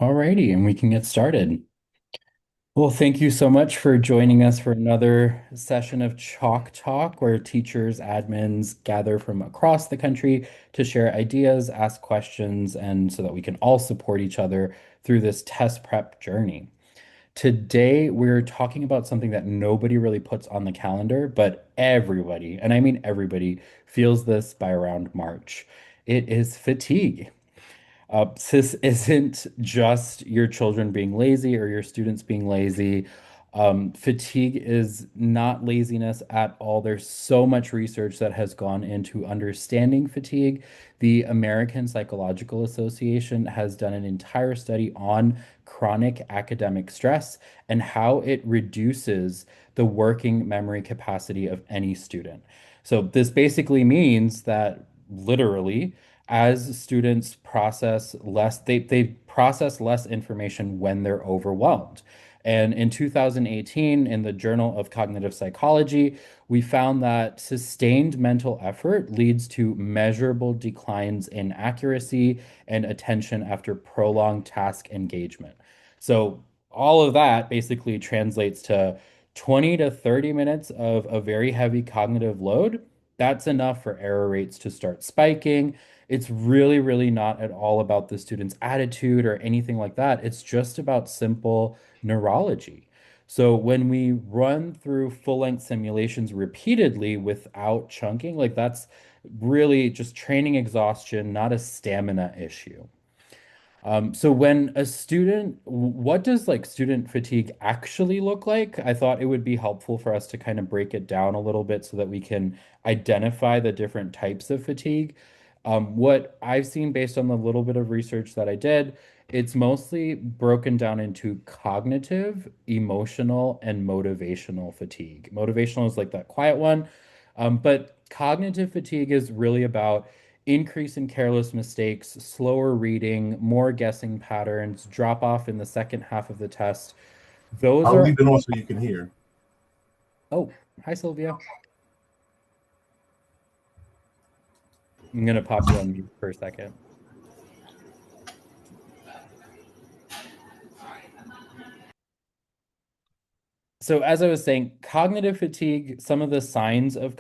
Alrighty, and we can get started. Well, thank you so much for joining us for another session of Chalk Talk, where teachers, admins gather from across the country to share ideas, ask questions, and so that we can all support each other through this test prep journey. Today, we're talking about something that nobody really puts on the calendar, but everybody, and I mean everybody, feels this by around March. It is fatigue. This isn't just your children being lazy or your students being lazy. Fatigue is not laziness at all. There's so much research that has gone into understanding fatigue. The American Psychological Association has done an entire study on chronic academic stress and how it reduces the working memory capacity of any student. So, this basically means that literally, as students process less, they process less information when they're overwhelmed. And in 2018, in the Journal of Cognitive Psychology, we found that sustained mental effort leads to measurable declines in accuracy and attention after prolonged task engagement. So, all of that basically translates to 20 to 30 minutes of a very heavy cognitive load. That's enough for error rates to start spiking. It's really, really not at all about the student's attitude or anything like that. It's just about simple neurology. So when we run through full-length simulations repeatedly without chunking, like that's really just training exhaustion, not a stamina issue. So when a student, what does like student fatigue actually look like? I thought it would be helpful for us to kind of break it down a little bit so that we can identify the different types of fatigue. What I've seen based on the little bit of research that I did, it's mostly broken down into cognitive, emotional, and motivational fatigue. Motivational is like that quiet one, but cognitive fatigue is really about increase in careless mistakes, slower reading, more guessing patterns, drop off in the second half of the test. Those I'll are, leave it on so you can hear. oh, hi, Sylvia. I'm going to pop you on mute for a second. So as I was saying, cognitive fatigue, some of the signs of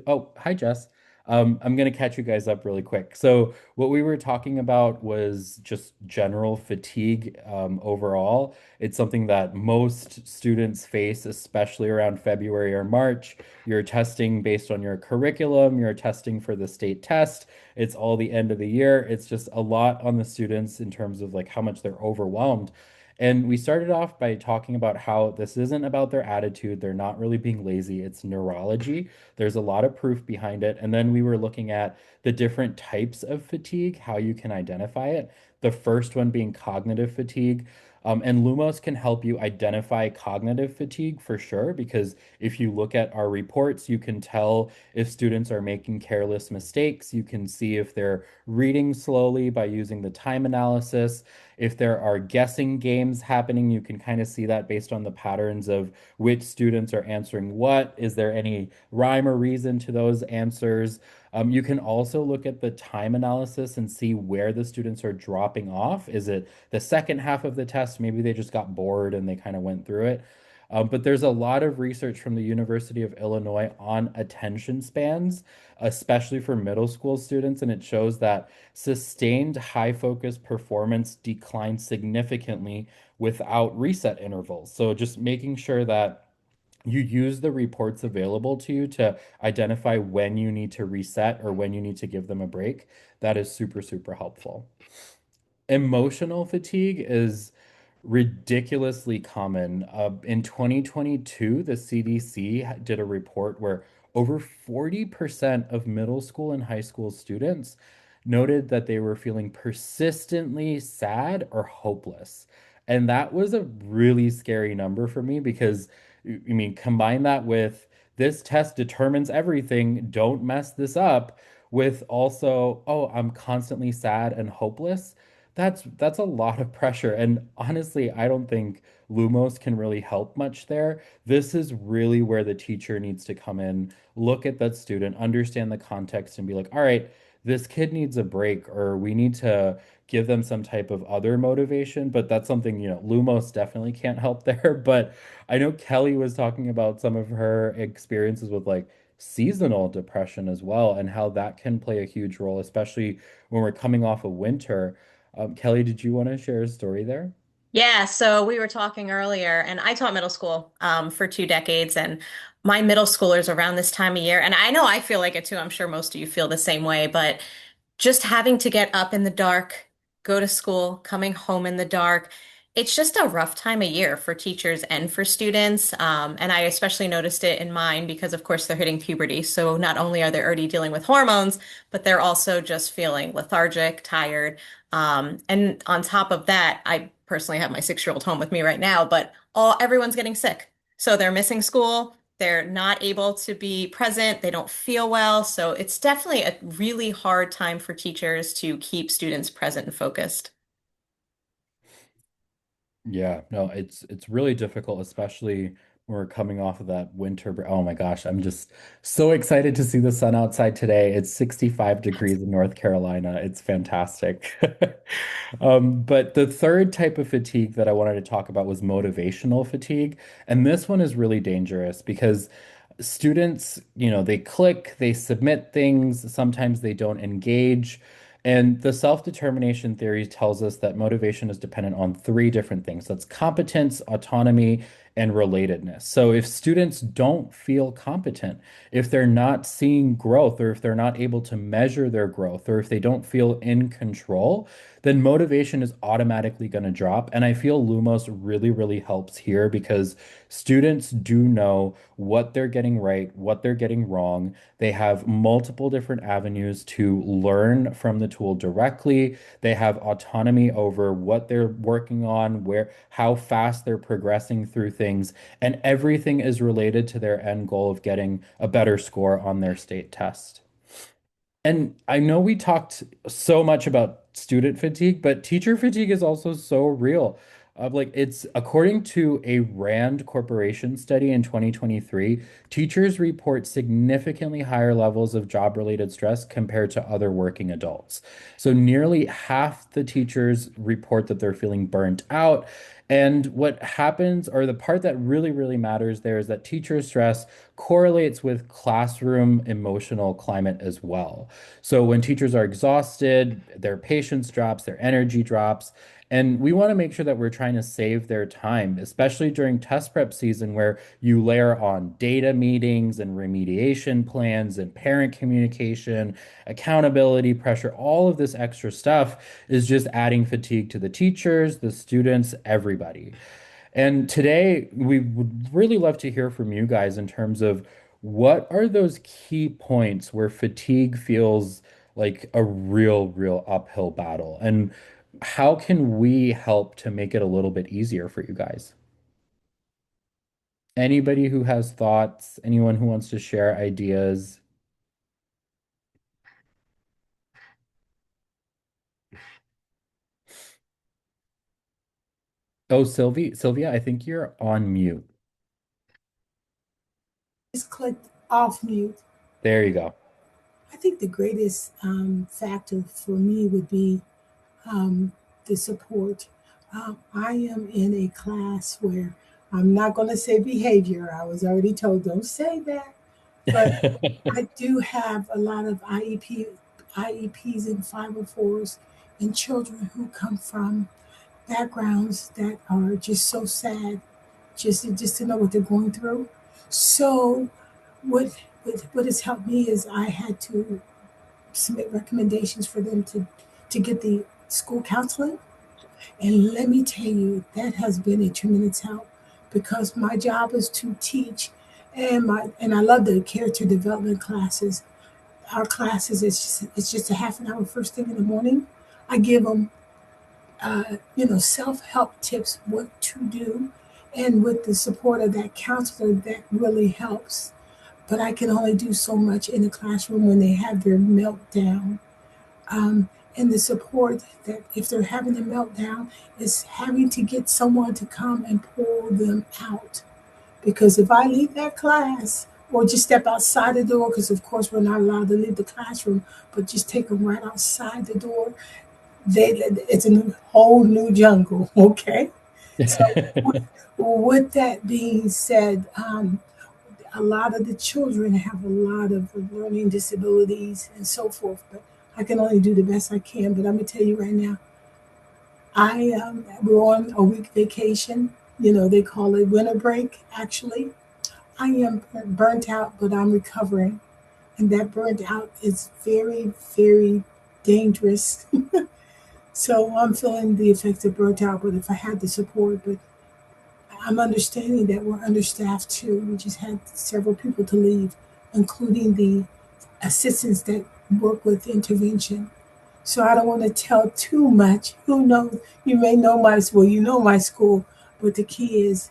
oh, hi Jess. I'm gonna catch you guys up really quick. So what we were talking about was just general fatigue overall. It's something that most students face, especially around February or March. You're testing based on your curriculum, you're testing for the state test. It's all the end of the year. It's just a lot on the students in terms of like how much they're overwhelmed. And we started off by talking about how this isn't about their attitude. They're not really being lazy. It's neurology. There's a lot of proof behind it. And then we were looking at the different types of fatigue, how you can identify it. The first one being cognitive fatigue. And Lumos can help you identify cognitive fatigue for sure, because if you look at our reports, you can tell if students are making careless mistakes. You can see if they're reading slowly by using the time analysis. If there are guessing games happening, you can kind of see that based on the patterns of which students are answering what. Is there any rhyme or reason to those answers? You can also look at the time analysis and see where the students are dropping off. Is it the second half of the test? Maybe they just got bored and they kind of went through it. But there's a lot of research from the University of Illinois on attention spans, especially for middle school students, and it shows that sustained high focus performance declines significantly without reset intervals. So just making sure that you use the reports available to you to identify when you need to reset or when you need to give them a break. That is super, super helpful. Emotional fatigue is ridiculously common. In 2022, the CDC did a report where over 40% of middle school and high school students noted that they were feeling persistently sad or hopeless. And that was a really scary number for me because, I mean, combine that with this test determines everything, don't mess this up, with also, oh, I'm constantly sad and hopeless. That's a lot of pressure. And honestly, I don't think Lumos can really help much there. This is really where the teacher needs to come in, look at that student, understand the context, and be like, all right, this kid needs a break or we need to give them some type of other motivation. But that's something, Lumos definitely can't help there. But I know Kelly was talking about some of her experiences with like seasonal depression as well, and how that can play a huge role, especially when we're coming off of winter. Kelly, did you want to share a story there? Yeah, so we were talking earlier, and I taught middle school for 2 decades, and my middle schoolers around this time of year, and I know I feel like it too. I'm sure most of you feel the same way, but just having to get up in the dark, go to school, coming home in the dark. It's just a rough time of year for teachers and for students. And I especially noticed it in mine because, of course, they're hitting puberty. So not only are they already dealing with hormones, but they're also just feeling lethargic, tired. And on top of that, I personally have my 6-year-old home with me right now, but everyone's getting sick. So they're missing school. They're not able to be present. They don't feel well. So it's definitely a really hard time for teachers to keep students present and focused. Yeah, no, it's really difficult, especially when we're coming off of that winter. Oh my gosh, I'm just so excited to see the sun outside today. It's 65 degrees in North Carolina. It's fantastic. But the third type of fatigue that I wanted to talk about was motivational fatigue. And this one is really dangerous because students, they click, they submit things, sometimes they don't engage. And the self-determination theory tells us that motivation is dependent on three different things. That's competence, autonomy, and relatedness. So if students don't feel competent, if they're not seeing growth, or if they're not able to measure their growth, or if they don't feel in control, then motivation is automatically going to drop. And I feel Lumos really, really helps here because students do know what they're getting right, what they're getting wrong. They have multiple different avenues to learn from the tool directly. They have autonomy over what they're working on, how fast they're progressing through things, and everything is related to their end goal of getting a better score on their state test. And I know we talked so much about student fatigue, but teacher fatigue is also so real. Like it's according to a Rand Corporation study in 2023, teachers report significantly higher levels of job-related stress compared to other working adults. So nearly half the teachers report that they're feeling burnt out. And what happens, or the part that really, really matters there, is that teacher stress correlates with classroom emotional climate as well. So when teachers are exhausted, their patience drops, their energy drops, and we want to make sure that we're trying to save their time, especially during test prep season where you layer on data meetings and remediation plans and parent communication, accountability pressure, all of this extra stuff is just adding fatigue to the teachers, the students, everybody. And today, we would really love to hear from you guys in terms of what are those key points where fatigue feels like a real, real uphill battle? And how can we help to make it a little bit easier for you guys? Anybody who has thoughts, anyone who wants to share ideas? Oh, Sylvia, I think you're on mute. Just clicked off mute. There you go. I think the greatest factor for me would be um, the support. I am in a class where I'm not going to say behavior. I was already told don't say that, but I do have a lot of IEPs and 504s and children who come from backgrounds that are just so sad, just to know what they're going through. So what what has helped me is I had to submit recommendations for them to get the school counseling, and let me tell you that has been a tremendous help because my job is to teach, and I love the character development classes. Our classes it's just a half an hour first thing in the morning. I give them self-help tips, what to do, and with the support of that counselor, that really helps. But I can only do so much in the classroom when they have their meltdown. And the support that if they're having a meltdown is having to get someone to come and pull them out. Because if I leave that class, or just step outside the door, because of course we're not allowed to leave the classroom, but just take them right outside the door. It's a whole new jungle. Okay, so with that being said, a lot of the children have a lot of learning disabilities and so forth, but I can only do the best I can. But I'm gonna tell you right now, we're on a week vacation. You know, they call it winter break. Actually, I am burnt out, but I'm recovering, and that burnt out is very, very dangerous. So I'm feeling the effects of burnt out. But if I had the support, but I'm understanding that we're understaffed too. We just had several people to leave, including the assistants that work with intervention. So I don't want to tell too much. Who knows? You may know my school. You know my school, but the key is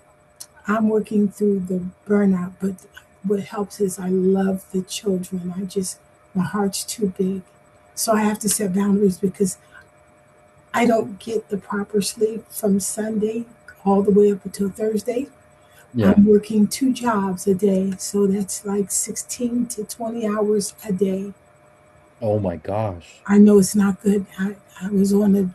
I'm working through the burnout. But what helps is I love the children. My heart's too big, so I have to set boundaries because I don't get the proper sleep from Sunday all the way up until Thursday. Yeah. I'm working 2 jobs a day, so that's like 16 to 20 hours a day. Oh my gosh. I know it's not good. I was on the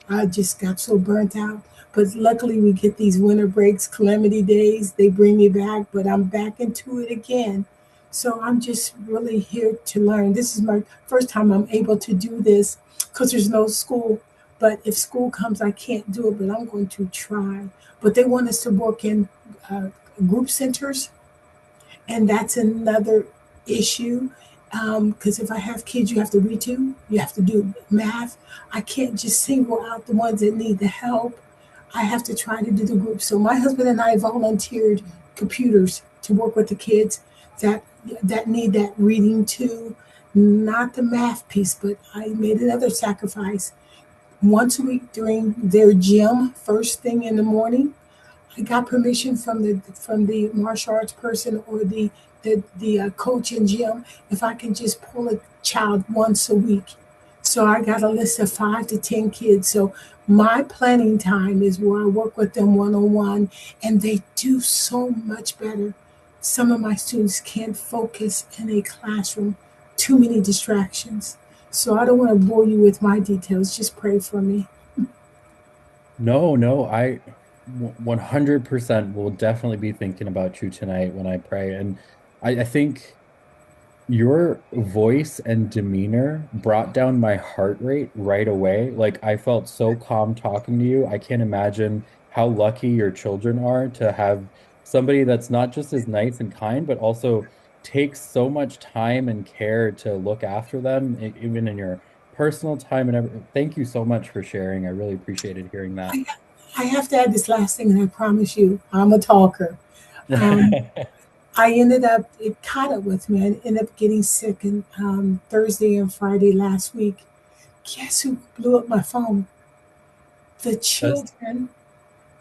I just got so burnt out. But luckily, we get these winter breaks, calamity days. They bring me back, but I'm back into it again. So I'm just really here to learn. This is my first time I'm able to do this because there's no school. But if school comes, I can't do it, but I'm going to try. But they want us to work in uh, group centers, and that's another issue. Because if I have kids you have to read to, you have to do math. I can't just single out the ones that need the help. I have to try to do the group. So my husband and I volunteered computers to work with the kids that that need that reading too, not the math piece, but I made another sacrifice. Once a week during their gym, first thing in the morning, I got permission from the martial arts person or the coach in gym if I can just pull a child once a week. So I got a list of 5 to 10 kids. So my planning time is where I work with them one on one, and they do so much better. Some of my students can't focus in a classroom, too many distractions. So I don't want to bore you with my details. Just pray for me. No, no, 100% will definitely be thinking about you tonight when I pray. And I think your voice and demeanor brought down my heart rate right away. Like I felt so calm talking to you. I can't imagine how lucky your children are to have somebody that's not just as nice and kind, but also takes so much time and care to look after them, even in your personal time and everything. Thank you so much for sharing. I really appreciated hearing that. I, I have to add this last thing, and I promise you, I'm a talker. Um, I ended up, it caught up with me. I ended up getting sick and Thursday and Friday last week. Guess who blew up my phone? The That's children.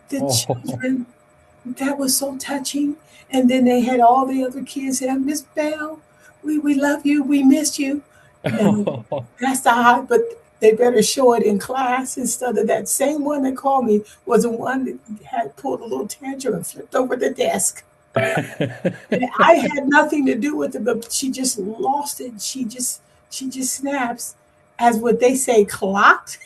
The oh. children. That was so touching. And then they had all the other kids saying, Miss Bell, we love you. We missed you. Now, that's the hot, but they better show it in class instead of that same one that called me was the one that had pulled a little tantrum and flipped over the desk. And I had nothing to do with it, but she just lost it. She just snaps, as what they say, clocked.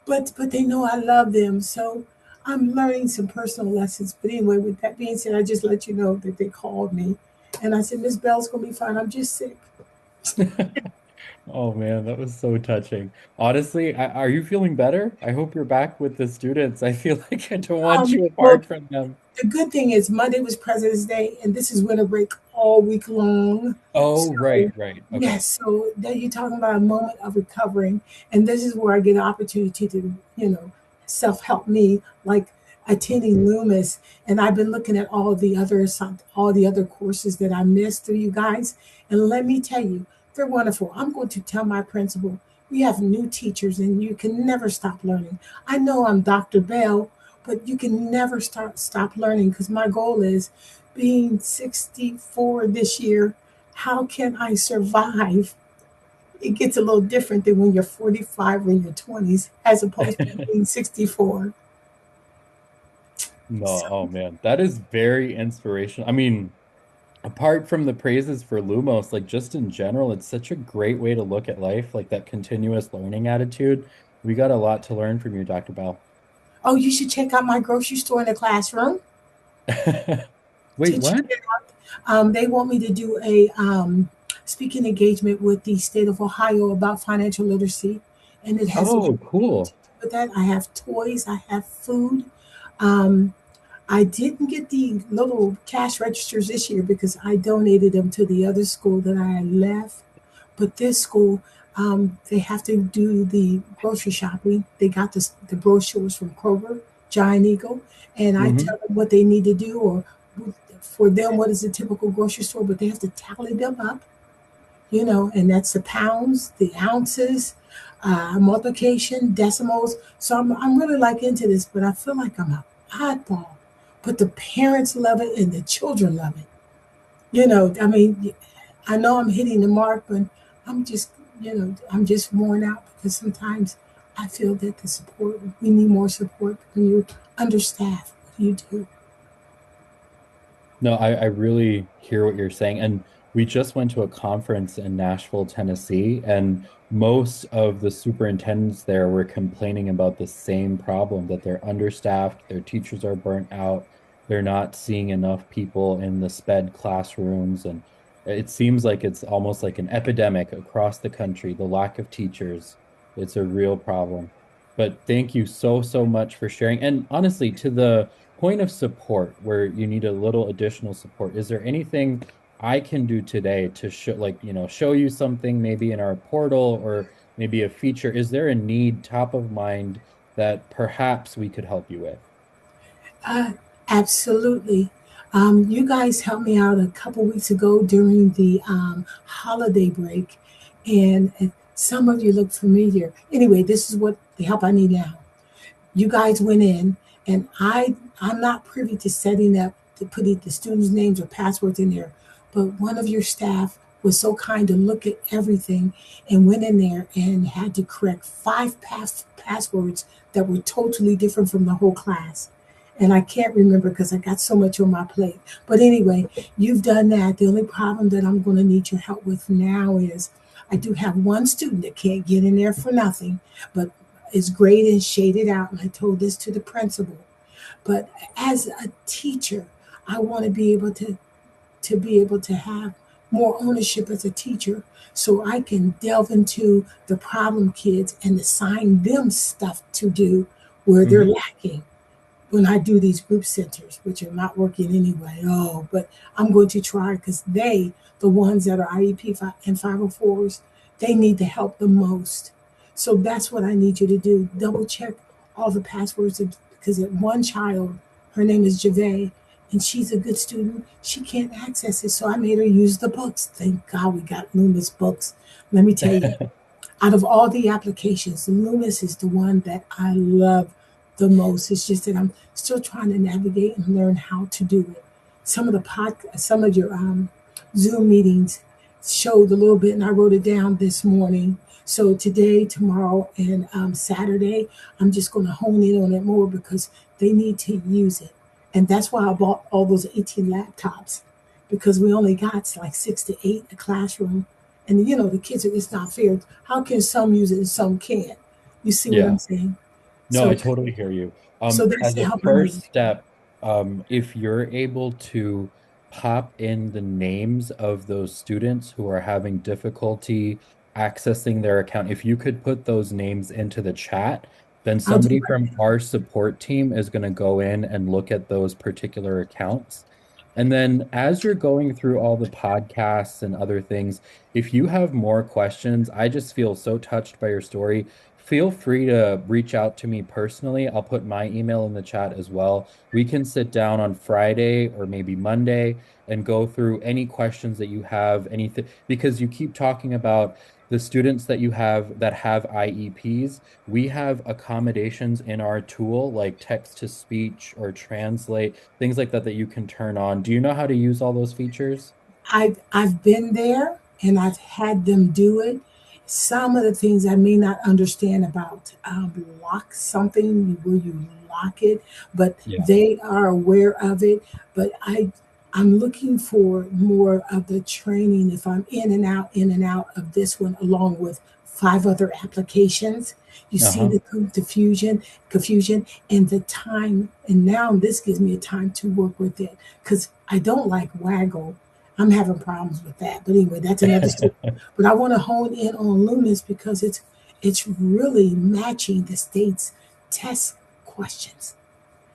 But they know I love them, so I'm learning some personal lessons. But anyway, with that being said, I just let you know that they called me, and I said Miss Bell's gonna be fine. I'm just sick. Oh man, that was so touching. Honestly, are you feeling better? I hope you're back with the students. I feel like I don't want you Well, apart from them. the good thing is Monday was President's Day, and this is winter break all week long. Oh, So, right, right. Okay. yes, so then you're talking about a moment of recovering, and this is where I get an opportunity to, self help me, like attending Loomis, and I've been looking at all the other courses that I missed through you guys, and let me tell you, they're wonderful. I'm going to tell my principal. We have new teachers, and you can never stop learning. I know I'm Dr. Bell, but you can never stop learning because my goal is being 64 this year. How can I survive? It gets a little different than when you're 45 or in your 20s, as opposed to being 64. No, So, oh man, that is very inspirational. I mean, apart from the praises for Lumos, like just in general, it's such a great way to look at life, like that continuous learning attitude. We got a lot to learn from you, Dr. Bell. oh, you should check out my grocery store in the classroom. Wait, To what? check they want me to do a speaking engagement with the state of Ohio about financial literacy, and it has Oh, everything to cool. do with that. I have toys, I have food. Um, I didn't get the little cash registers this year because I donated them to the other school that I had left. But this school, they have to do the grocery shopping. They got the brochures from Kroger, Giant Eagle, and I Hmm. tell them what they need to do, or for them, what is a typical grocery store, but they have to tally them up, and that's the pounds, the ounces, multiplication, decimals. So I'm really like into this, but I feel like I'm a oddball. But the parents love it and the children love it. I mean, I know I'm hitting the mark, but I'm just, I'm just worn out because sometimes I feel that we need more support when you're understaffed. You do. No, I really hear what you're saying. And we just went to a conference in Nashville, Tennessee, and most of the superintendents there were complaining about the same problem that they're understaffed, their teachers are burnt out, they're not seeing enough people in the sped classrooms. And it seems like it's almost like an epidemic across the country, the lack of teachers. It's a real problem. But thank you so, so much for sharing. And honestly, to the point of support where you need a little additional support, is there anything I can do today to show, like, show you something maybe in our portal or maybe a feature? Is there a need top of mind that perhaps we could help you with? Uh, Absolutely. You guys helped me out a couple weeks ago during the holiday break, and some of you look familiar. Anyway, this is what the help I need now. You guys went in, and I'm not privy to setting up to putting the students' names or passwords in there, but one of your staff was so kind to look at everything and went in there and had to correct five passwords that were totally different from the whole class. And I can't remember because I got so much on my plate. But anyway, you've done that. The only problem that I'm going to need your help with now is I do have one student that can't get in there for nothing, but is graded and shaded out. And I told this to the principal. But as a teacher, I want to be able to have more ownership as a teacher so I can delve into the problem kids and assign them stuff to do where they're Mhm. lacking when I do these group centers, which are not working anyway. Oh, but I'm going to try because the ones that are IEP and 504s, they need the help the most. So that's what I need you to do. Double check all the passwords because one child, her name is Jave, and she's a good student. She can't access it, so I made her use the books. Thank God we got Loomis books. Let me tell you, out of all the applications, Loomis is the one that I love the most. It's just that I'm still trying to navigate and learn how to do it. Some of your Zoom meetings showed a little bit, and I wrote it down this morning. So today, tomorrow, and Saturday, I'm just going to hone in on it more because they need to use it, and that's why I bought all those 18 laptops because we only got like 6 to 8 in the classroom, and the kids are, it's not fair. How can some use it and some can't? You see what I'm Yeah. saying? No, I So, totally hear you. so that's As the a help I first need. step, if you're able to pop in the names of those students who are having difficulty accessing their account, if you could put those names into the chat, then I'll do somebody right from now. our support team is going to go in and look at those particular accounts. And then as you're going through all the podcasts and other things, if you have more questions, I just feel so touched by your story. Feel free to reach out to me personally. I'll put my email in the chat as well. We can sit down on Friday or maybe Monday and go through any questions that you have, anything, because you keep talking about the students that you have that have IEPs. We have accommodations in our tool like text to speech or translate, things like that that you can turn on. Do you know how to use all those features? I've been there and I've had them do it, some of the things I may not understand about lock something where you lock it, but Yeah. they are aware of it. But I'm looking for more of the training if I'm in and out of this one, along with five other applications. You see Uh-huh. the confusion, and the time. And now this gives me a time to work with it because I don't like waggle. I'm having problems with that. But anyway, that's another story. But I want to hone in on Lunas because it's really matching the state's test questions.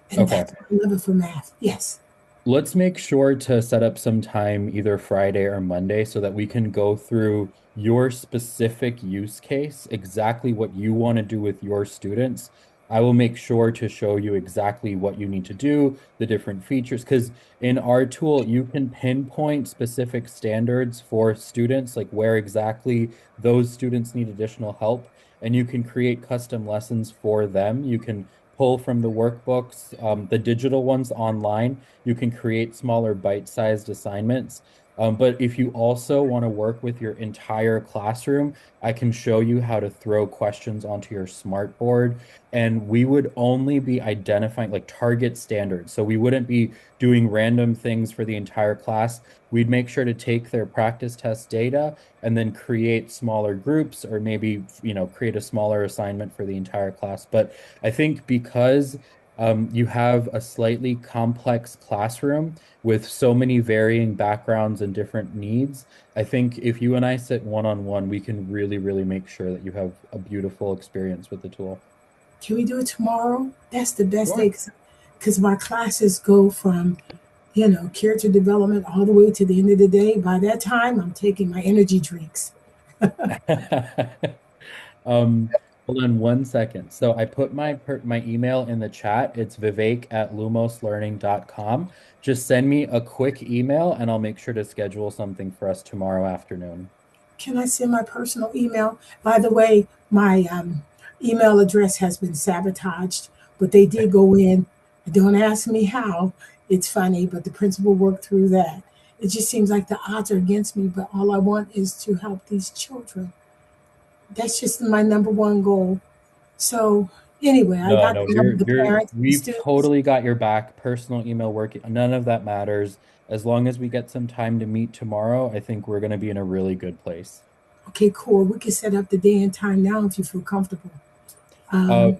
And Okay. that's what I love it for math. Yes. Let's make sure to set up some time either Friday or Monday so that we can go through your specific use case, exactly what you want to do with your students. I will make sure to show you exactly what you need to do, the different features, because in our tool, you can pinpoint specific standards for students, like where exactly those students need additional help, and you can create custom lessons for them. You can pull from the workbooks, the digital ones online. You can create smaller bite-sized assignments. But if you also want to work with your entire classroom, I can show you how to throw questions onto your smartboard. And we would only be identifying like target standards. So we wouldn't be doing random things for the entire class. We'd make sure to take their practice test data and then create smaller groups or maybe, create a smaller assignment for the entire class. But I think because you have a slightly complex classroom with so many varying backgrounds and different needs. I think if you and I sit one-on-one, we can really, really make sure that you have a beautiful experience with the tool. Can we do it tomorrow? That's the best day Sure. because my classes go from, character development all the way to the end of the day. By that time, I'm taking my energy drinks. Um, Hold on one second. So I put my email in the chat. It's vivek@lumoslearning.com. Just send me a quick email and I'll make sure to schedule something for us tomorrow afternoon. Can I send my personal email? By the way, my email address has been sabotaged, but they did go in. Don't ask me how. It's funny, but the principal worked through that. It just seems like the odds are against me, but all I want is to help these children. That's just my number one goal. So anyway, I No, got no, the number, the parents, the we've students. totally got your back. Personal email working, none of that matters. As long as we get some time to meet tomorrow, I think we're going to be in a really good place. Okay, cool. We can set up the day and time now if you feel comfortable. Uh, Um,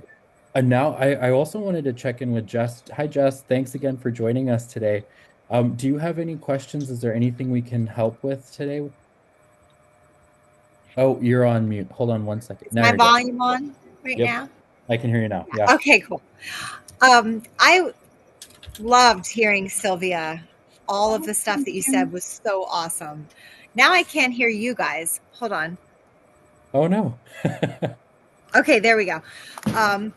and now I also wanted to check in with Jess. Hi, Jess. Thanks again for joining us today. Do you have any questions? Is there anything we can help with today? Oh, you're on mute. Hold on one second. Is Now my you're good. volume on right Yep, now? I can hear you now. Yeah. Okay, cool. I loved hearing Sylvia. All of oh, the stuff thank that you you. said was so awesome. Now I can't hear you guys. Hold on. Oh no. Okay, there we go. Um,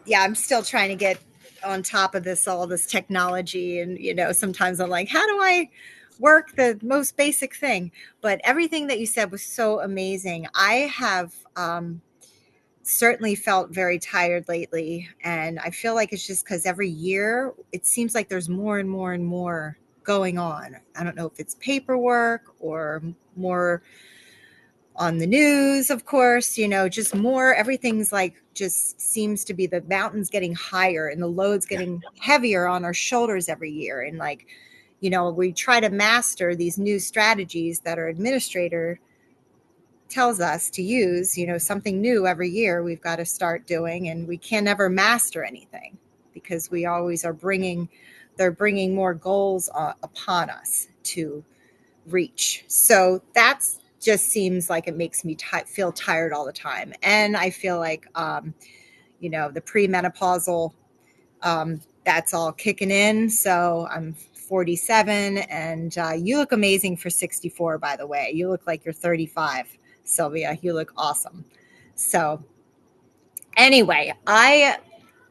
yeah, I'm still trying to get on top of this, all this technology. And, sometimes I'm like, how do I work the most basic thing? But everything that you said was so amazing. I have certainly felt very tired lately. And I feel like it's just because every year it seems like there's more and more and more going on. I don't know if it's paperwork or more on the news, of course, just more. Everything's like just seems to be the mountains getting higher and the loads getting heavier on our shoulders every year. And like, we try to master these new strategies that our administrator tells us to use, something new every year we've got to start doing, and we can never master anything because we always are they're bringing more goals upon us to reach. So that's just seems like it makes me feel tired all the time. And I feel like, the premenopausal, that's all kicking in. So I'm 47 and you look amazing for 64, by the way. You look like you're 35, Sylvia. You look awesome. So anyway, I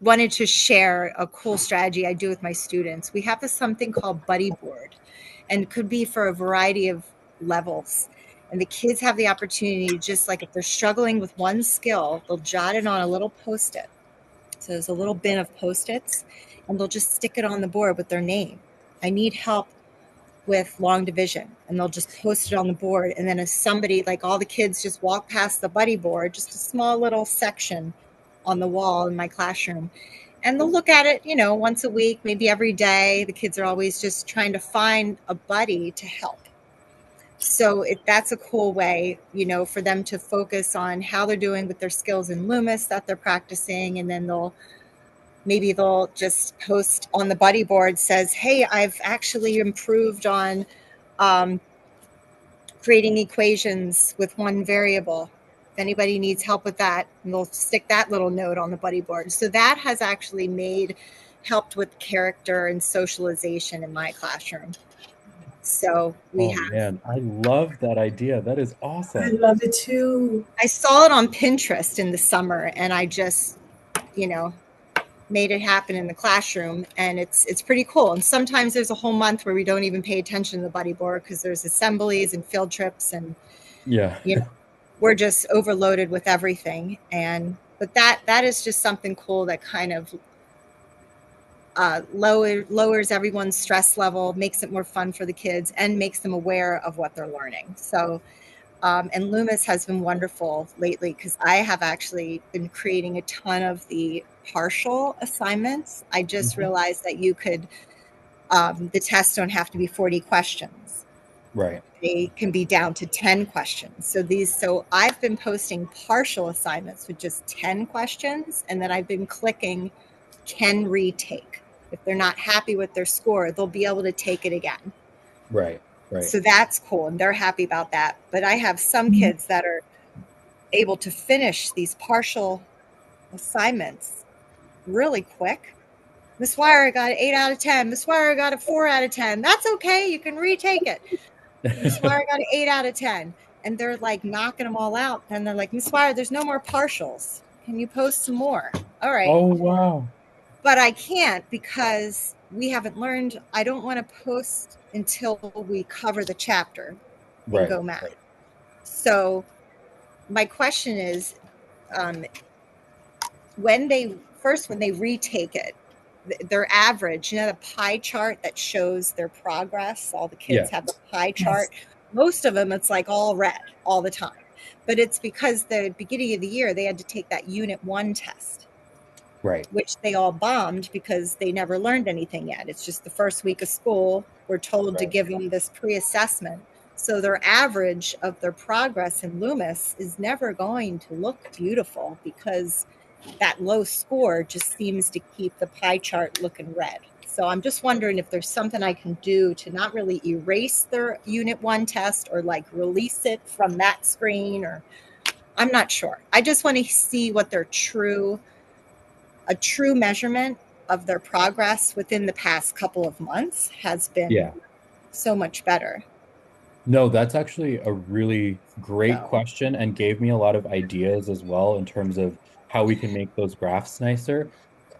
wanted to share a cool strategy I do with my students. We have this something called buddy board, and it could be for a variety of levels. And the kids have the opportunity to just like if they're struggling with one skill, they'll jot it on a little post-it. So there's a little bin of post-its, and they'll just stick it on the board with their name. I need help with long division, and they'll just post it on the board. And then if somebody, like all the kids just walk past the buddy board, just a small little section on the wall in my classroom, and they'll look at it, once a week, maybe every day. The kids are always just trying to find a buddy to help. So that's a cool way, for them to focus on how they're doing with their skills in Loomis that they're practicing. And then they'll just post on the buddy board, says, hey, I've actually improved on creating equations with one variable. If anybody needs help with that, and they'll stick that little note on the buddy board. So that has actually helped with character and socialization in my classroom. So we Oh have, man, I love that idea. That is I awesome. love it too. I saw it on Pinterest in the summer, and I just, you know, made it happen in the classroom, and it's pretty cool. And sometimes there's a whole month where we don't even pay attention to the buddy board because there's assemblies and field trips, and Yeah. we're just overloaded with everything. But that is just something cool that kind of lowers everyone's stress level, makes it more fun for the kids, and makes them aware of what they're learning. So and Loomis has been wonderful lately because I have actually been creating a ton of the partial assignments. I just Mhm. realized that you could, the tests don't have to be 40 questions. Right. They can be down to 10 questions. So I've been posting partial assignments with just 10 questions, and then I've been clicking can retake. If they're not happy with their score, they'll be able to take it again. Right. Right. So that's cool, and they're happy about that. But I have some kids that are able to finish these partial assignments really quick. Miss Wire got an 8 out of 10. Miss Wire got a 4 out of 10. That's okay. You can retake it. Miss Wire got an 8 out of 10. And they're like knocking them all out. And they're like, Miss Wire, there's no more partials. Can you post some more? All right. Oh wow. But I can't because we haven't learned. I don't want to post until we cover the chapter in Right. Go Math. Right. So my question is, when they retake it, their average, the pie chart that shows their progress, all the kids Yeah. have the pie chart. Yes. Most of them, it's like all red all the time. But it's because the beginning of the year, they had to take that Unit 1 test, Right. which they all bombed because they never learned anything yet. It's just the first week of school. We're told to give them this pre-assessment. So their average of their progress in Loomis is never going to look beautiful because that low score just seems to keep the pie chart looking red. So I'm just wondering if there's something I can do to not really erase their Unit 1 test or like release it from that screen, or I'm not sure. I just want to see what a true measurement of their progress within the past couple of months has been Yeah. so much better. No, that's actually a really great So, question and gave me a lot of ideas as well in terms of how we can make those graphs nicer.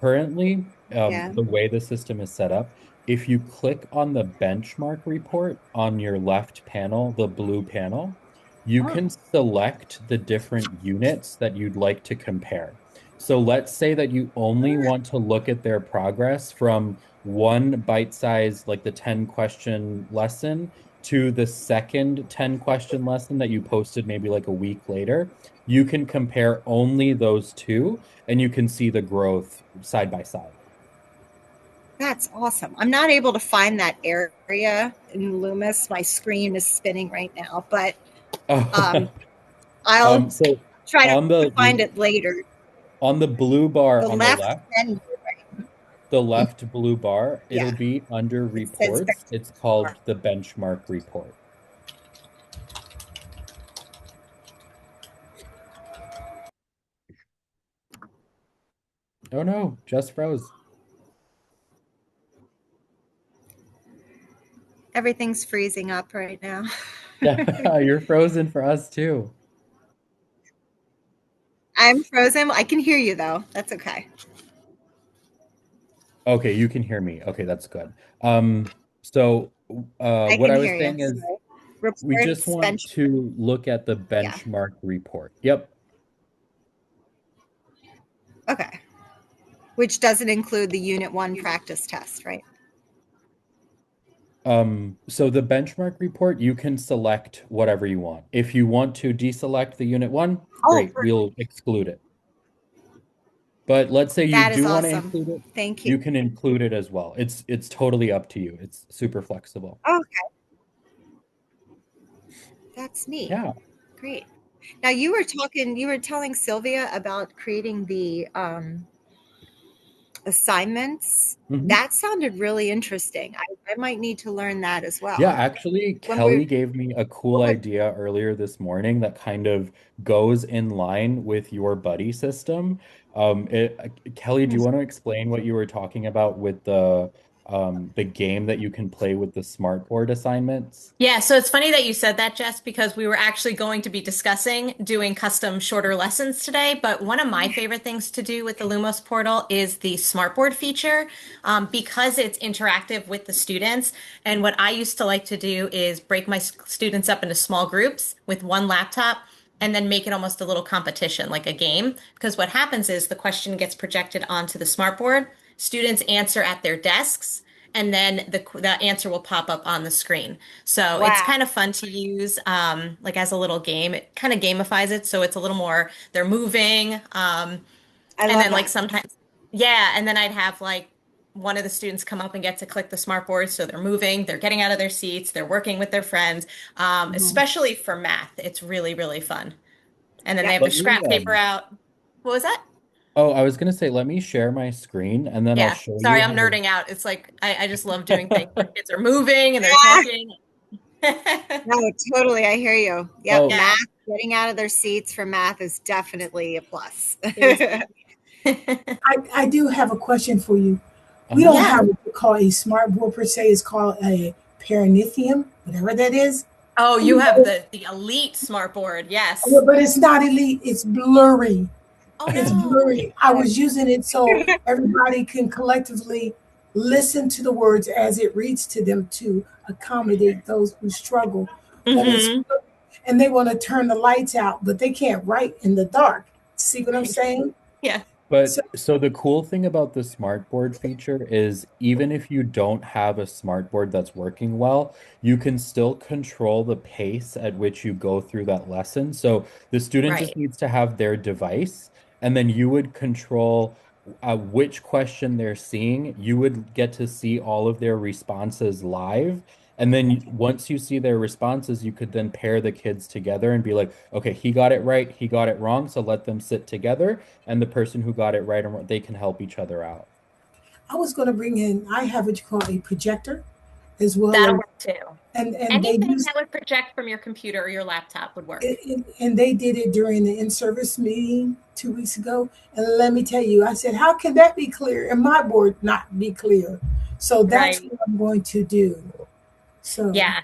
Currently, yeah. the way the system is set up, if you click on the benchmark report on your left panel, the blue panel, you Oh, can select the different units that you'd like to compare. So let's say that you only want to look at their progress from one bite size, like the 10 question lesson to the second 10 question lesson that you posted maybe like a week later, you can compare only those two and you can see the growth side by side. that's awesome. I'm not able to find that area in Loomis. My screen is spinning right now, but Oh, I'll so try on to find it later. the blue bar The on the left left, menu, the left blue bar, it'll yeah, be under it says reports. It's called the benchmark report. Oh no, just froze. everything's freezing up right now. Yeah, you're frozen for us too. I'm frozen. I can hear you though. That's okay. Okay, you can hear me. Okay, that's good. So I what can I was hear you. saying is So, we just reports want bench. to look at the Yeah. benchmark report. Yep. Okay. Which doesn't include the Unit 1 practice test, right? So the benchmark report, you can select whatever you want. If you want to deselect the unit one, Oh, great, we'll exclude it. But let's say you that is do want to awesome. include it, Thank you. you can include it as well. It's totally up to you. It's super flexible. Oh, that's neat. Yeah. Great. Now you were telling Sylvia about creating the assignments. Mhm. That sounded really interesting. I might need to learn that as Yeah, well. actually, When we Kelly gave me a cool what was idea earlier this morning that kind of goes in line with your buddy system. Kelly, do you want to explain what you were talking about with the game that you can play with the smartboard assignments? Yeah, so it's funny that you said that, Jess, because we were actually going to be discussing doing custom shorter lessons today. But one of my favorite things to do with the Lumos portal is the smartboard feature, because it's interactive with the students. And what I used to like to do is break my students up into small groups with one laptop and then make it almost a little competition, like a game. Because what happens is the question gets projected onto the smartboard, students answer at their desks, and then the answer will pop up on the screen. So it's wow, kind of fun to use, like as a little game. It kind of gamifies it, so it's a little more they're moving, I and love then like that. sometimes, yeah, and then I'd have like one of the students come up and get to click the smartboard, so they're moving, they're getting out of their seats, they're working with their friends, Mhm. especially for math. It's really, really fun. And then they Yeah. have their Let me scrap paper out. What was that? Oh, I was gonna say, let me share my screen and then I'll Yeah, show sorry, you I'm how nerding out. It's like I just love doing things where kids are moving and they're talking. No, totally. I hear you. Yep. Oh, Yeah, Math, getting out of their seats for math is definitely a plus. it is fun. I do have a question for you. We uh-huh. don't Yeah. have what you call a smart board per se. It's called a paranithium, whatever that is. Oh, you have the elite smart board. Yes. But it's not elite. It's blurry. Oh It's no. blurry. I was using it so everybody can collectively listen to the words as it reads to them to accommodate those who struggle. But it's Hmm. and they want to turn the lights out, but they can't write in the dark. See what I'm saying? Yeah. So But so the cool thing about the smartboard feature is even if you don't have a smartboard that's working well, you can still control the pace at which you go through that lesson. So the student just Right. needs to have their device, and then you would control which question they're seeing. You would get to see all of their responses live. And then once you see their responses, you could then pair the kids together and be like, okay, he got it right, he got it wrong. So let them sit together and the person who got it right and wrong, they can help each other out. I was going to bring in. I have what you call a projector, as well That'll as work too. and they Anything use that would project from your computer or your laptop would work. and they did it during the in-service meeting 2 weeks ago. And let me tell you, I said, how can that be clear and my board not be clear? So that's Right. what I'm going to do. So Yeah.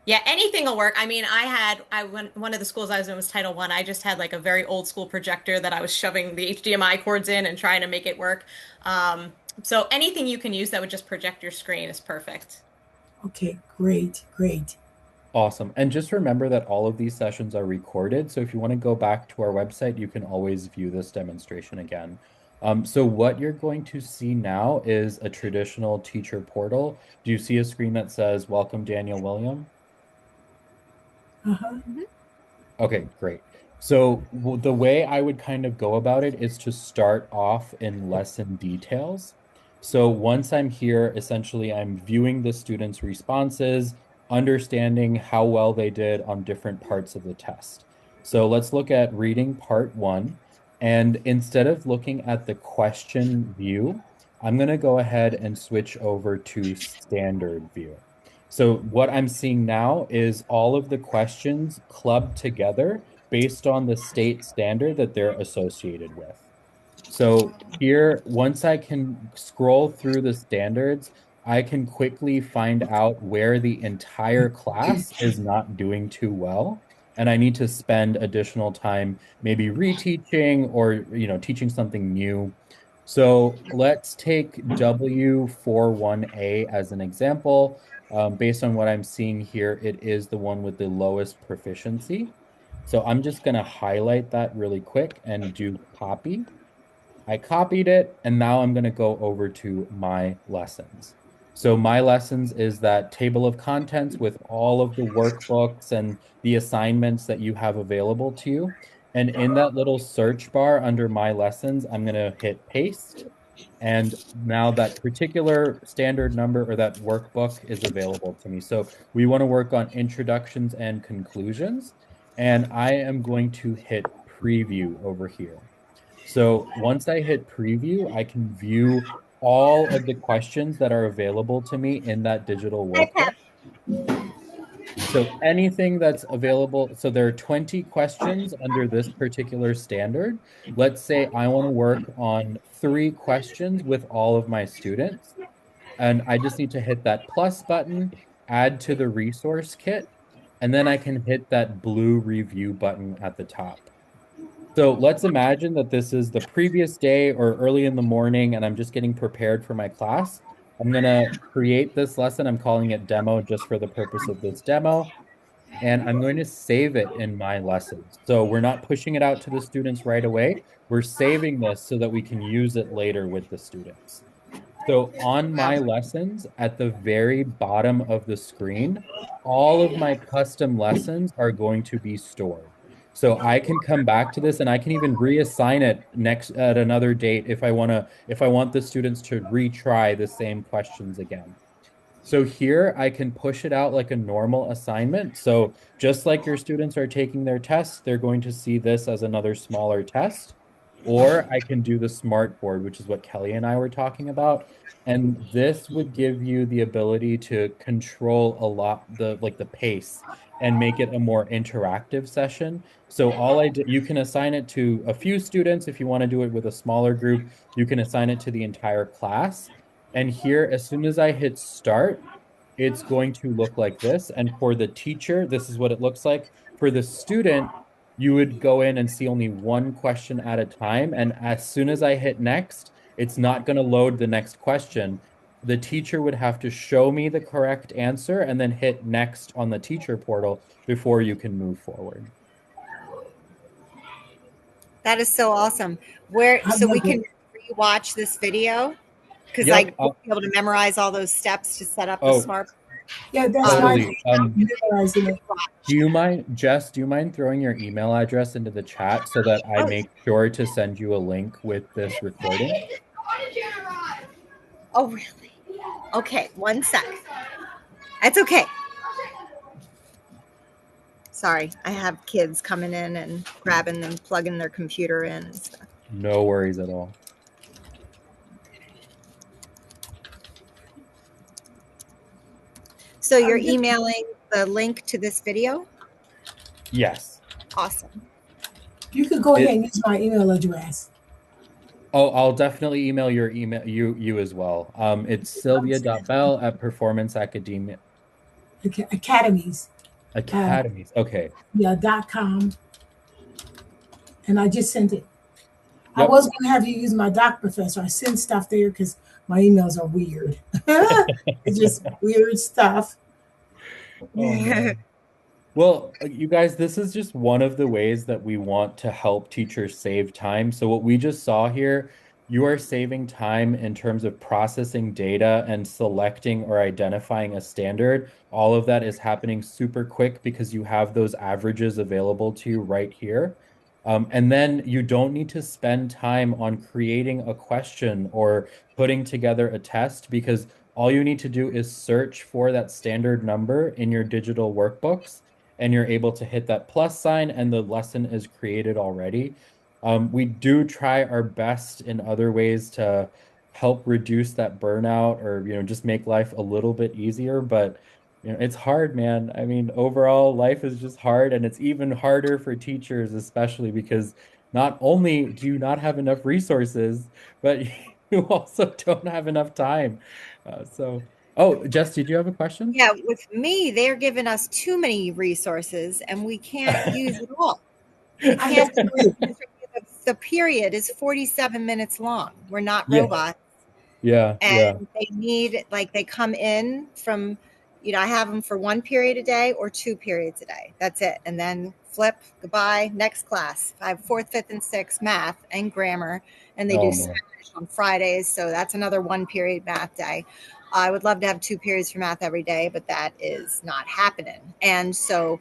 Yeah, anything will work. I mean, I went one of the schools I was in was Title One. I just had like a very old school projector that I was shoving the HDMI cords in and trying to make it work. So anything you can use that would just project your screen is perfect. okay, great, great. Awesome. And just remember that all of these sessions are recorded. So if you want to go back to our website, you can always view this demonstration again. So what you're going to see now is a traditional teacher portal. Do you see a screen that says, Welcome, Daniel William? Uh-huh. Mhm. Okay, great. So the way I would kind of go about it is to start off in lesson details. So once I'm here, essentially I'm viewing the students' responses, understanding how well they did on different parts of the test. So let's look at reading part one. And instead of looking at the question view, I'm going to go ahead and switch over to standard view. So what I'm seeing now is all of the questions clubbed together based on the state standard that they're associated with. So here, once I can scroll through the standards, I can quickly find out where the entire class is not doing too well. And I need to spend additional time maybe reteaching or, teaching something new. So let's take W41A as an example. Based on what I'm seeing here, it is the one with the lowest proficiency. So I'm just going to highlight that really quick and do copy. I copied it, and now I'm going to go over to my lessons. So my lessons is that table of contents with all of the workbooks and the assignments that you have available to you. And in that little search bar under my lessons, I'm going to hit paste. And now that particular standard number or that workbook is available to me. So we want to work on introductions and conclusions. And I am going to hit preview over here. So once I hit preview, I can view all of the questions that are available to me in that digital workbook. So anything that's available, so there are 20 questions under this particular standard. Let's say I want to work on 3 questions with all of my students, and I just need to hit that plus button, add to the resource kit, and then I can hit that blue review button at the top. So let's imagine that this is the previous day or early in the morning, and I'm just getting prepared for my class. I'm going to create this lesson. I'm calling it demo just for the purpose of this demo. And I'm going to save it in my lessons. So we're not pushing it out to the students right away. We're saving this so that we can use it later with the students. So on Wow. my lessons, at the very bottom of the screen, all of my custom lessons are going to be stored. So I can come back to this and I can even reassign it next at another date if I want the students to retry the same questions again. So here I can push it out like a normal assignment. So just like your students are taking their tests, they're going to see this as another smaller test. Or I can do the smart board, which is what Kelly and I were talking about. And this would give you the ability to control a lot the pace and make it a more interactive session. So you can assign it to a few students if you want to do it with a smaller group. You can assign it to the entire class. And here, as soon as I hit start, it's going to look like this. And for the teacher, this is what it looks like. For the student, you would go in and see only 1 question at a time. And as soon as I hit next, it's not going to load the next question. The teacher would have to show me the correct answer and then hit next on the teacher portal before you can move forward. That is so awesome. Where I so we love can it. rewatch this video because I Yep. won't be able to memorize all those steps to set up the Oh, smart. Yeah, that's why totally. I'm memorizing it. Do you mind, Jess, do you mind throwing your email address into the chat so that I Oh, make sure to send you a link with this recording? oh, really? Okay, 1 sec. That's okay. Sorry, I have kids coming in and grabbing them, plugging their computer in and stuff. No worries at all. So you're emailing the link to this video? Yes. Awesome. You could go ahead and use my email address. Oh, I'll definitely email you as well. It's sylvia.bell@performanceacademia Academies. academies. Okay. Yeah, .com. And I just sent it. I Yep. was going to have you use my doc professor. I send stuff there because my emails are weird. It's just weird stuff. Oh, man. Well, you guys, this is just one of the ways that we want to help teachers save time. So what we just saw here, you are saving time in terms of processing data and selecting or identifying a standard. All of that is happening super quick because you have those averages available to you right here. And then you don't need to spend time on creating a question or putting together a test because all you need to do is search for that standard number in your digital workbooks and you're able to hit that plus sign and the lesson is created already. We do try our best in other ways to help reduce that burnout or, just make life a little bit easier, but it's hard, man. I mean, overall, life is just hard, and it's even harder for teachers, especially because not only do you not have enough resources, but you also don't have enough time. Oh, Jess, did you have a question? Yeah, with me, they're giving us too many resources and we can't use it all. We can't. The period is 47 minutes long. We're not Yeah, robots. yeah, yeah. And they need, like, they come in from, I have them for 1 period a day or 2 periods a day. That's it. And then flip, goodbye, next class. I have 4th, 5th, and 6th math and grammar, and they Oh do man. Spanish on Fridays. So that's another 1 period math day. I would love to have 2 periods for math every day, but that is not happening. And so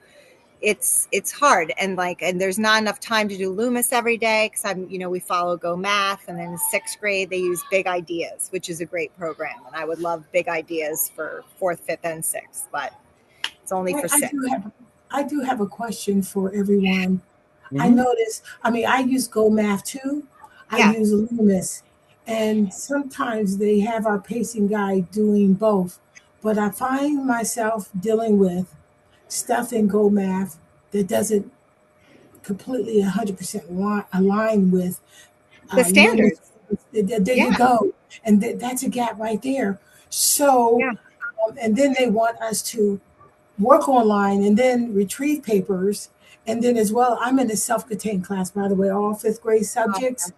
it's hard, and there's not enough time to do Loomis every day because we follow Go Math, and then in 6th grade they use Big Ideas, which is a great program, and I would love Big Ideas for 4th, 5th, and 6th, but it's only I, for I 6th. do have I do have a question for everyone. I Hmm. notice, I mean, I use Go Math too. I Yeah, use Loomis. And sometimes they have our pacing guide doing both. But I find myself dealing with stuff in Go Math that doesn't completely 100% align with the Loomis. standards. There you Yeah, go. And that's a gap right there. So, yeah. and then they want us to work online and then retrieve papers. And then as well, I'm in a self-contained class, by the way, all 5th grade Oh, subjects.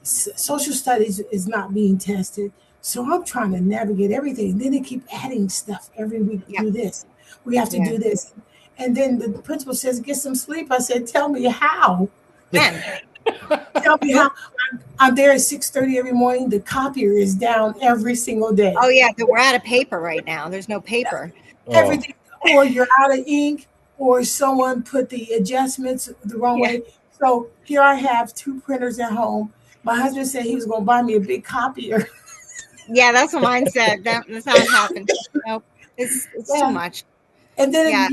Social studies is not being tested. So I'm trying to navigate everything. Then they keep adding stuff every week. yeah, Do this. We have to yeah. do this. And then the principal says, get some sleep. I said, tell me how. When? Tell me how. I'm there at 6:30 every morning. The copier is down every single day. Oh yeah, we're out of paper right now. There's no paper. Oh, Everything, or you're out of ink, or someone put the adjustments the wrong Yeah, way. So here I have 2 printers at home. My husband said he was going to buy me a big copier. yeah. That's what mine said. That's not happening. Nope. It's too Yeah, much. and then Yeah.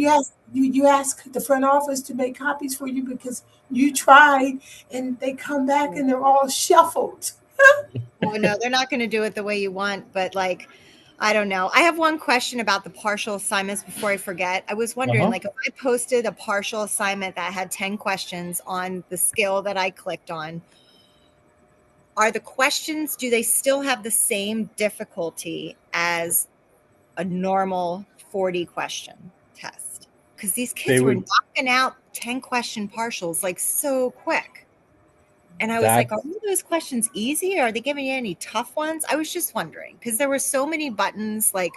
you ask the front office to make copies for you because you tried, and they come back and they're all shuffled. Oh no, they're not going to do it the way you want. But I don't know. I have one question about the partial assignments before I forget. I was wondering, uh-huh. like, if I posted a partial assignment that had 10 questions on the skill that I clicked on, are the questions, do they still have the same difficulty as a normal 40 question test? Because these They kids were would knocking out 10 question partials like so quick. And I was like, are that all those questions easy? Are they giving you any tough ones? I was just wondering because there were so many buttons like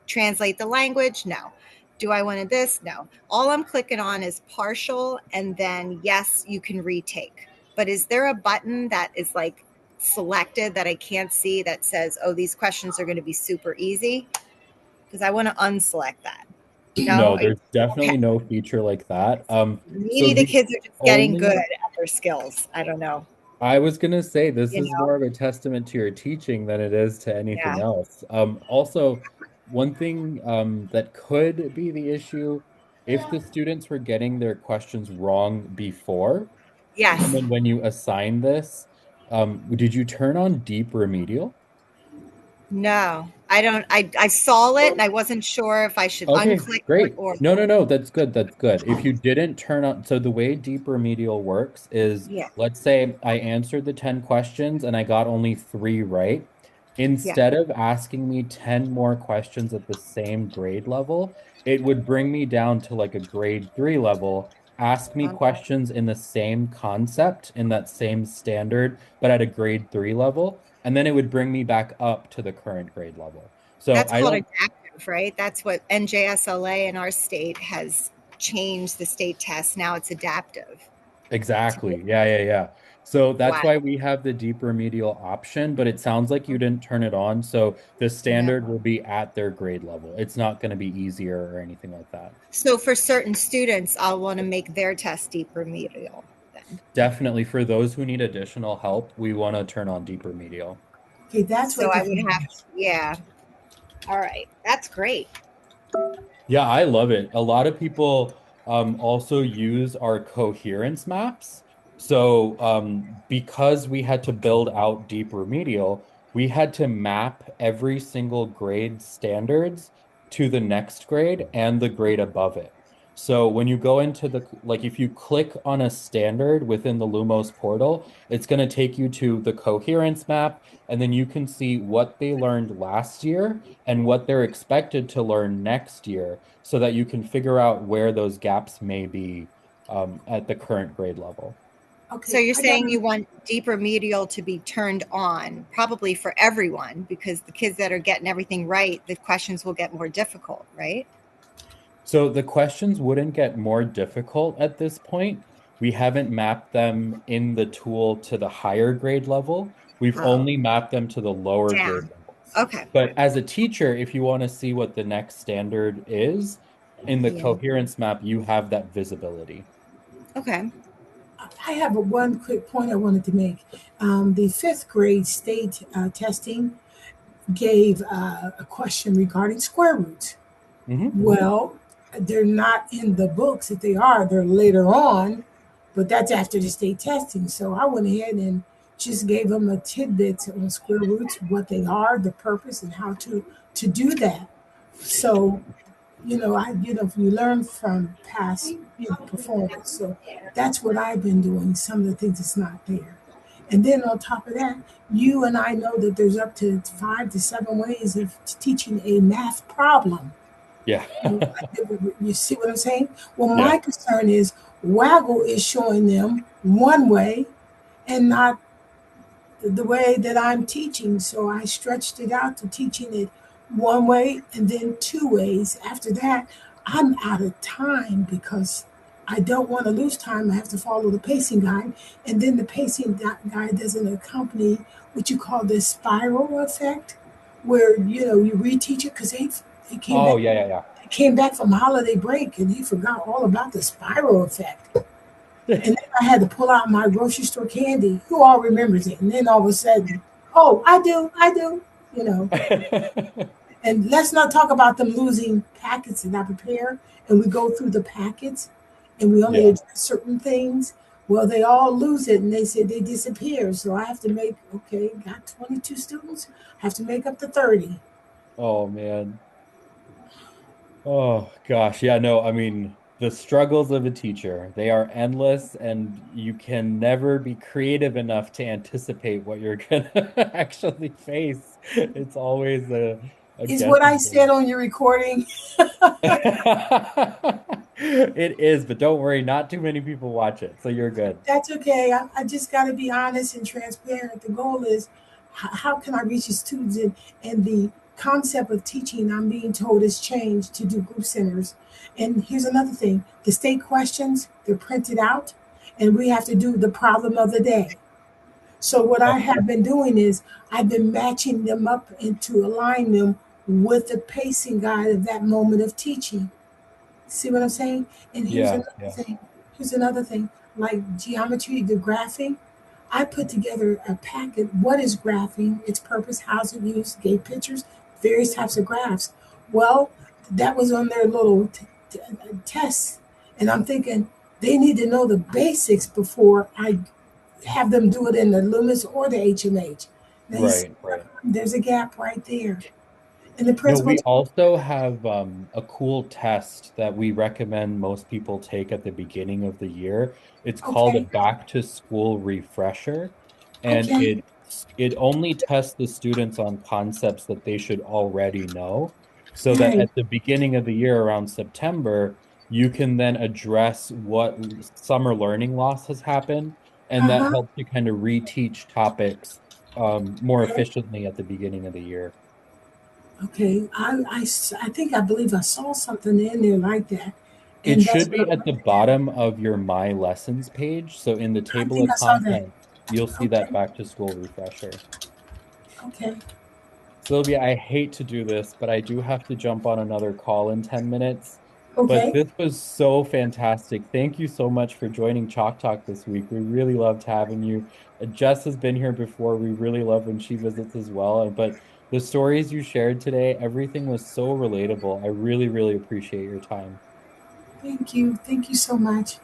translate the language. No. Do I want this? No. All I'm clicking on is partial and then yes, you can retake. But is there a button that is like selected that I can't see that says, oh, these questions are going to be super easy? Because I want to unselect that. No? no, there's Okay. definitely no feature like that. So Maybe the the kids are just getting good only at their skills. I don't know. I was gonna say this You is know? more of a testament to your teaching than it is to anything Yeah. else. Also, one thing that could be the issue if the students were getting their questions wrong before, and Yes. then when you assign this, did you turn on deep remedial? No, I don't. I saw it and I wasn't sure if I should Okay, unclick it great. or No, no, no, that's good. That's good. If you didn't turn on, so the way deep remedial works is, yeah, let's say I answered the 10 questions and I got only three right. yeah. Instead of asking me 10 more questions at the same grade level, it would bring me down to like a grade 3 level. Ask me Um, questions in the same concept, in that same standard, but at a grade 3 level. And then it would bring me back up to the current grade level. So that's I called don't adaptive, right? That's what NJSLA in our state has changed the state test. Now it's adaptive. Exactly. Yeah, yeah, yeah. So that's Wow. why we have the deep remedial option, but it sounds like you didn't turn it on. So the No. standard will be at their grade level. It's not going to be easier or anything like that. So for certain students, I'll want to make their test deep remedial then. Definitely for those who need additional help, we want to turn on deep remedial. Okay, that's So what I the would have to, yeah. All right. That's great. Yeah, I love it. A lot of people also use our coherence maps. So because we had to build out deep remedial, we had to map every single grade standards to the next grade and the grade above it. So when you go into like if you click on a standard within the Lumos portal, it's going to take you to the coherence map, and then you can see what they learned last year and what they're expected to learn next year so that you can figure out where those gaps may be at the current grade level. So okay. you're I got saying you want deep remedial to be turned on, probably for everyone, because the kids that are getting everything right, the questions will get more difficult, right? So the questions wouldn't get more difficult at this point. We haven't mapped them in the tool to the higher grade level. We've Oh, only mapped them to the lower grade down. level. Okay. But as a teacher, if you want to see what the next standard is, in the Yeah. coherence map, you have that visibility. Okay. I have one quick point I wanted to make. The fifth grade state testing gave a question regarding square roots. Hmm. Well, they're not in the books. If they are, they're later on, but that's after the state testing. So I went ahead and just gave them a tidbit on square roots, what they are, the purpose, and how to do that. So you learn from past performance. So that's what I've been doing. Some of the things that's not there. And then on top of that, you and I know that there's up to 5 to 7 ways of teaching a math problem. Yeah. You see what I'm saying? Well, Yeah. my concern is Waggle is showing them one way and not the way that I'm teaching. So I stretched it out to teaching it one way and then 2 ways. After that, I'm out of time because I don't want to lose time. I have to follow the pacing guide. And then the pacing guide doesn't accompany what you call the spiral effect, where you reteach it because they came Oh, back yeah, yeah, came back from holiday break and he forgot all about the spiral effect. yeah. And then I had to pull out my grocery store candy. Who all remembers it? And then all of a sudden, oh, I do, you know. And let's not talk about them losing packets that I prepare. And we go through the packets and we only Yeah. address certain things. Well, they all lose it and they said they disappear. So I have to make, okay, got 22 students, I have to make up the 30. Oh, man. Oh gosh, yeah, no, I mean, the struggles of a teacher, they are endless, and you can never be creative enough to anticipate what you're gonna actually face. It's always a Is what I guessing said game. on your recording. It is, but don't worry, not too many people watch it, so you're good. That's okay. I just got to be honest and transparent. The goal is how can I reach the students? And the concept of teaching, I'm being told, is changed to do group centers. And here's another thing, the state questions, they're printed out, and we have to do the problem of the day. So, what I Okay. have been doing is I've been matching them up and to align them with the pacing guide of that moment of teaching. See what I'm saying? And here's Yeah, another yeah. thing. Here's another thing. Like geometry, the graphing, I put together a packet. What is graphing? Its purpose, how's it used? Gave pictures, various types of graphs. Well, that was on their little tests, and I'm thinking they need to know the basics before I have them do it in the Loomis or the HMH. Now you see, Right, right. there's a gap right there. And the No, principal we told also have a cool test that we recommend most people take at the beginning of the year. It's called a okay, back to school refresher, and okay, it only tests the students on concepts that they should already know, so that right, at the beginning of the year, around September, you can then address what summer learning loss has happened, and that uh-huh. helps you kind of reteach topics more efficiently at the beginning of the year. Okay, I think I believe I saw something in there like that, It and that's should what be I'm at the looking at. bottom of your My Lessons page. So in the I table think of I saw that. contents, you'll see that Okay, back to school refresher. okay, Sylvia, I hate to do this, but I do have to jump on another call in 10 minutes. But okay. this was so fantastic. Thank you so much for joining Chalk Talk this week. We really loved having you. Jess has been here before. We really love when she visits as well. But the stories you shared today, everything was so relatable. I really, really appreciate your time. Thank you so much.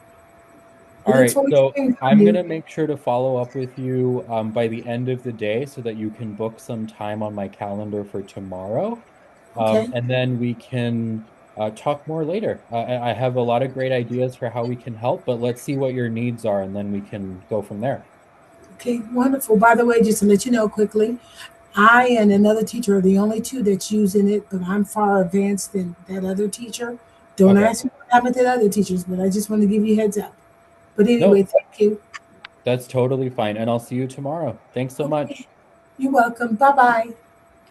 We All look right, forward to so hearing from I'm you. gonna make sure to follow up with you by the end of the day so that you can book some time on my calendar for tomorrow. Okay, And then we can talk more later. I have a lot of great ideas for how we can help, but let's see what your needs are, and then we can go from there. okay, wonderful. By the way, just to let you know quickly, I and another teacher are the only two that's using it, but I'm far advanced than that other teacher. Don't Okay. ask me what happened to the other teachers, but I just want to give you a heads up. But anyway, No, thank you. that's totally fine. And I'll see you tomorrow. Thanks so Okay, much. you're welcome. Bye bye.